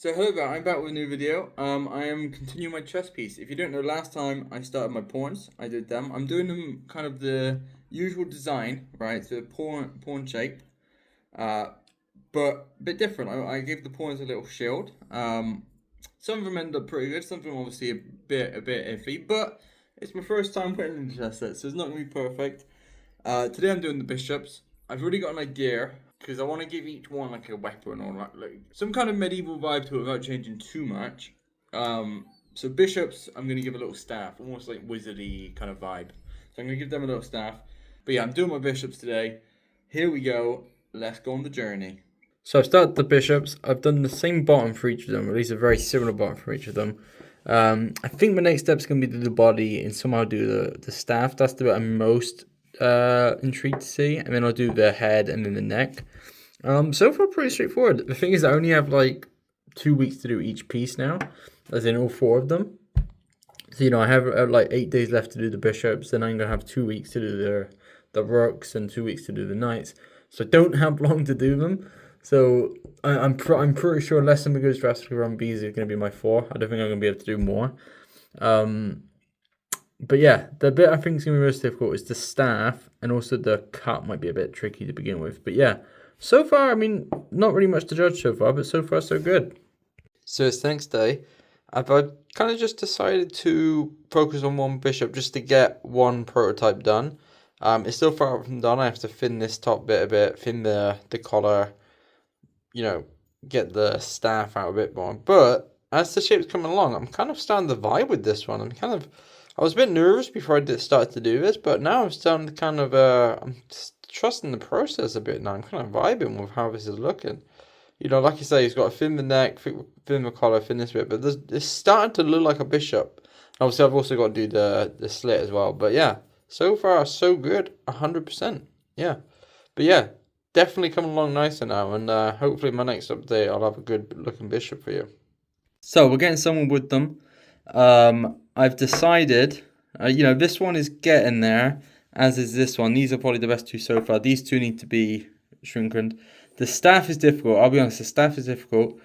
So hello there, I'm back with a new video. I am continuing my chess piece. If you don't know, last time I started my pawns, I did them. I'm doing them kind of the usual design, right? So pawn shape, uh, but a bit different. I gave the pawns a little shield. Some of them end up pretty good. Some of them obviously a bit iffy, but it's my first time putting in the chess set, so it's not gonna be perfect. Today I'm doing the bishops. I've already got an idea because I want to give each one like a weapon or like some kind of medieval vibe to it without changing too much. So bishops, I'm gonna give a little staff, almost like wizardy kind of vibe. So I'm gonna give them a little staff. But yeah, I'm doing my bishops today. Here we go. Let's go on the journey. So I've started the bishops. I've done the same bottom for each of them, or at least a very similar bottom for each of them. I think my next step is going to be to do the body and somehow do the staff. That's the bit I'm most intrigued to see, and then I'll do the head and then the neck. So far pretty straightforward. The thing is, I only have like 2 weeks to do each piece now, as in all 4 of them. So I have like 8 days left to do the bishops, then I'm gonna have 2 weeks to do the rooks and 2 weeks to do the knights. So I don't have long to do them. So I'm pretty sure unless something goes drastically wrong, B's is gonna be my 4. I don't think I'm gonna be able to do more. But yeah, the bit I think is going to be most difficult is the staff, and also the cut might be a bit tricky to begin with. But yeah, so far, I mean, not really much to judge so far, but so far, so good. So it's the next day. I've kind of just decided to focus on one bishop just to get one prototype done. It's still far from done. I have to thin this top bit a bit, thin the collar, get the staff out a bit more. But as the shape's coming along, I'm kind of starting to vibe with this one. I was a bit nervous before I started to do this, but now I'm starting to kind of, I'm just trusting the process a bit now. I'm kind of vibing with how this is looking. Like you say, he's got to thin the neck, thin the collar, thin this bit, but it's starting to look like a bishop. Obviously, I've also got to do the slit as well. But yeah, so far, so good, 100%. Yeah. But yeah, definitely coming along nicer now, and hopefully my next update, I'll have a good looking bishop for you. So we're getting someone with them. I've decided, this one is getting there, as is this one. These are probably the best 2 so far. These 2 need to be shrinkened. The staff is difficult. I'll be honest, the staff is difficult,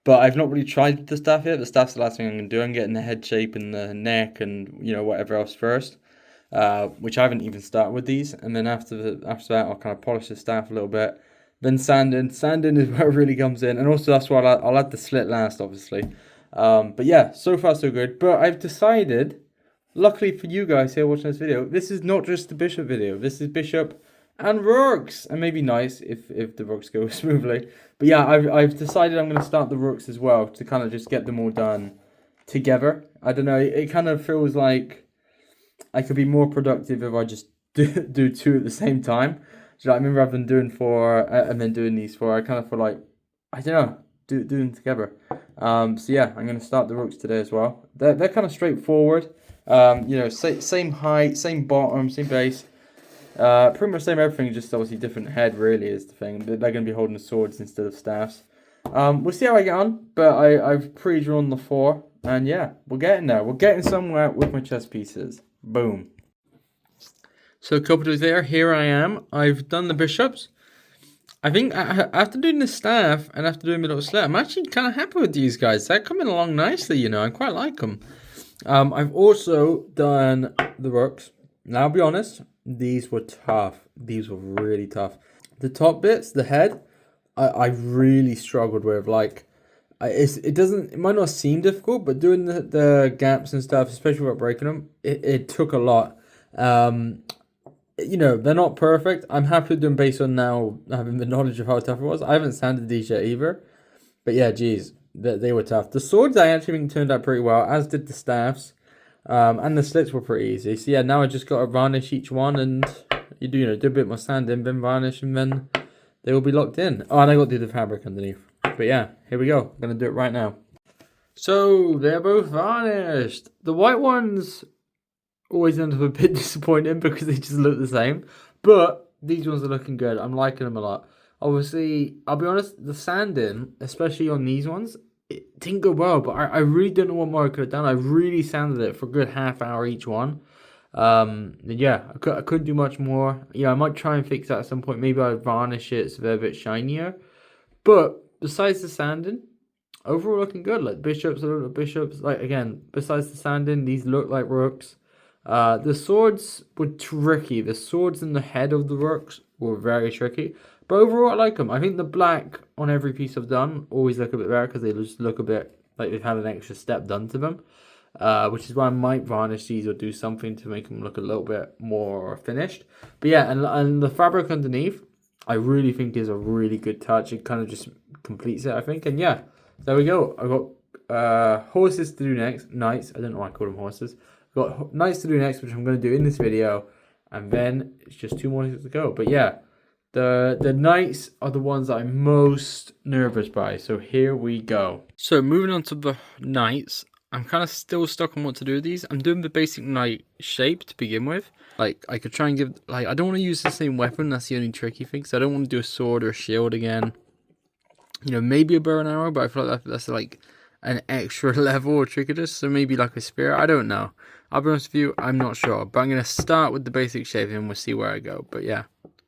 but I've not really tried the staff yet. The staff's the last thing I'm going to do. I'm getting the head shape and the neck and, whatever else first, which I haven't even started with these. And then after that, I'll kind of polish the staff a little bit. Then sanding. Sanding is where it really comes in. And also that's why I'll add the slit last, obviously. But yeah, so far so good. But I've decided, luckily for you guys here watching this video, this is not just the bishop video. This is bishop and rooks, and maybe nice if the rooks go smoothly. But yeah, I've decided I'm going to start the rooks as well to kind of just get them all done together. I don't know. It kind of feels like I could be more productive if I just do 2 at the same time. So I remember I've been doing 4 and then doing these 4. I kind of feel like, I don't know, do them together. So yeah, I'm going to start the rooks today as well. They're kind of straightforward. Same height, same bottom, same base. Pretty much same everything, just obviously different head really is the thing. They're going to be holding the swords instead of staffs. We'll see how I get on, but I've pre-drawn the 4. And yeah, we're getting there. We're getting somewhere with my chess pieces. Boom. So a couple of days later, here I am. I've done the bishops. I think after doing the staff and after doing the little slit, I'm actually kind of happy with these guys. They're coming along nicely, I quite like them. I've also done the rooks. Now, I'll be honest, these were tough. These were really tough. The top bits, the head, I really struggled with. Like, it might not seem difficult, but doing the gaps and stuff, especially without breaking them, it took a lot. They're not perfect. I'm happy with them based on now having the knowledge of how tough it was. I haven't sanded these yet either. But yeah, geez, they were tough. The swords I actually think turned out pretty well, as did the staffs. And the slits were pretty easy. So yeah, now I just got to varnish each one and do a bit more sanding, then varnish, and then they will be locked in. Oh, and I got to do the fabric underneath. But yeah, here we go. I'm going to do it right now. So they're both varnished. The white ones always end up a bit disappointing because they just look the same. But these ones are looking good. I'm liking them a lot. Obviously, I'll be honest, the sanding, especially on these ones, it didn't go well. But I really don't know what more I could have done. I really sanded it for a good half hour each one. Yeah, I couldn't do much more. I might try and fix that at some point. Maybe I'd varnish it so they're a bit shinier. But besides the sanding, overall looking good. Like bishops, like again, besides the sanding, these look like rooks. The swords were tricky. The swords in the head of the rooks were very tricky. But overall, I like them. I think the black on every piece I've done always look a bit better because they just look a bit like they've had an extra step done to them. Which is why I might varnish these or do something to make them look a little bit more finished. But yeah, and the fabric underneath, I really think is a really good touch. It kind of just completes it, I think. And yeah, there we go. I got horses to do next. Knights. I don't know why I call them horses. I've got knights to do next, which I'm going to do in this video. And then it's just 2 more to go. But yeah, the knights are the ones that I'm most nervous by. So here we go. So moving on to the knights. I'm kind of still stuck on what to do with these. I'm doing the basic knight shape to begin with. Like, I could try and give... Like, I don't want to use the same weapon. That's the only tricky thing. So I don't want to do a sword or a shield again. You know, maybe a bow and arrow. But I feel like that's like an extra level of trickiness. So maybe like a spear. I don't know. I'll be honest with you. I'm not sure. But I'm going to start with the basic shape and we'll see where I go. But yeah,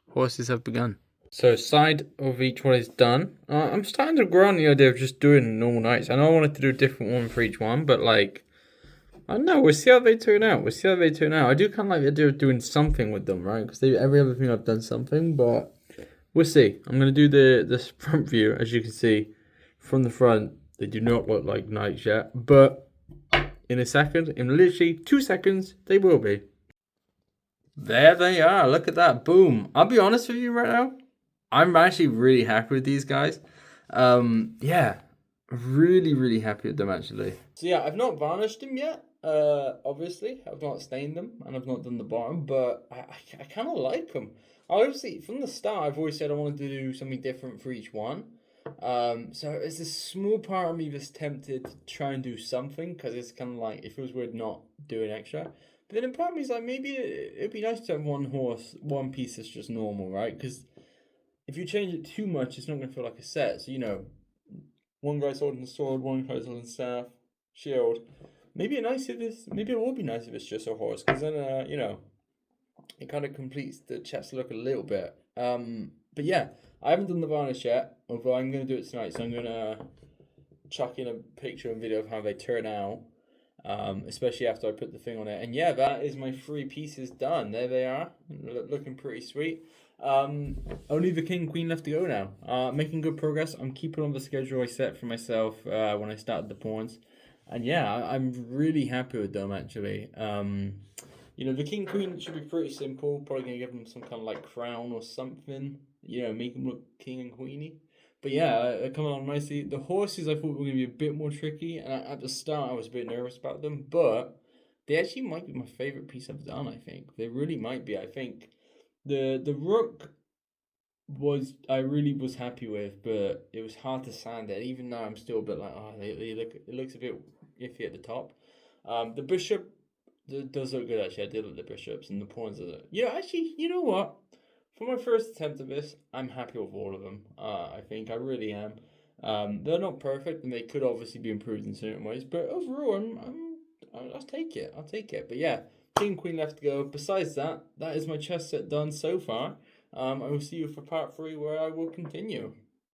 horses have begun. So side of each one is done. I'm starting to grow on the idea of just doing normal knights. I know I wanted to do a different one for each one, but like, I don't know. We'll see how they turn out. I do kind of like the idea of doing something with them, right? Because every other thing I've done something, but we'll see. I'm going to do this front view. As you can see, from the front, they do not look like knights yet. But in a second, in literally 2 seconds, they will be. There they are. Look at that. Boom. I'll be honest with you right now. I'm actually really happy with these guys. Yeah, really happy with them actually. So yeah, I've not varnished them yet. Obviously, I've not stained them and I've not done the bottom, but I kind of like them. Obviously, from the start, I've always said I wanted to do something different for each one. So it's a small part of me that's tempted to try and do something because it's kind of like it feels weird not doing extra. But then a part of me is like maybe it'd be nice to have one piece that's just normal, right? Because if you change it too much, it's not going to feel like a set. So, you know, one guy's holding a sword, one guy's holding a staff, shield. Maybe it will be nice if it's just a horse, because then, you know, it kind of completes the chest look a little bit. But yeah, I haven't done the varnish yet, although I'm going to do it tonight. So I'm going to chuck in a picture and video of how they turn out, especially after I put the thing on it. And yeah, that is my 3 pieces done. There they are, looking pretty sweet. Only the king and queen left to go now. Making good progress. I'm keeping on the schedule I set for myself when I started the pawns, and yeah, I'm really happy with them actually. You know, the king and queen should be pretty simple. Probably gonna give them some kind of like crown or something. You know, make them look king and queeny. But yeah, they're coming on nicely. The horses I thought were gonna be a bit more tricky, and at the start I was a bit nervous about them, but they actually might be my favorite piece I've done. I think they really might be. I think. The rook I really was happy with, but it was hard to sand it. Even though I'm still a bit like, it looks a bit iffy at the top. The bishop does look good actually. I did like the bishops and the pawns. Actually, you know what? For my first attempt at this, I'm happy with all of them. I think I really am. They're not perfect, and they could obviously be improved in certain ways. But overall, I'll take it. But yeah. King and queen left to go. Besides that is my chess set done so far. I will see you for part 3 where I will continue.